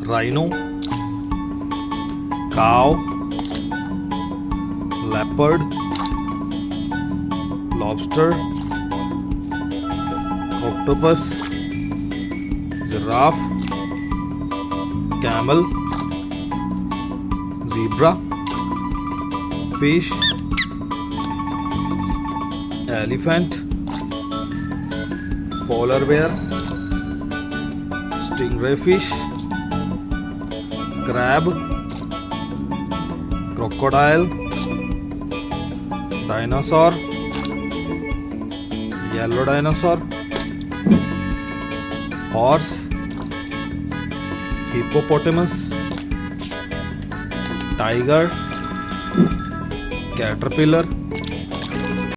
rhino, cow, leopard, lobster, octopus, giraffe, camel, zebra, fish, elephant, polar bear, stingray fish, crab, crocodile, dinosaur, yellow dinosaur, horse, hippopotamus, tiger, caterpillar,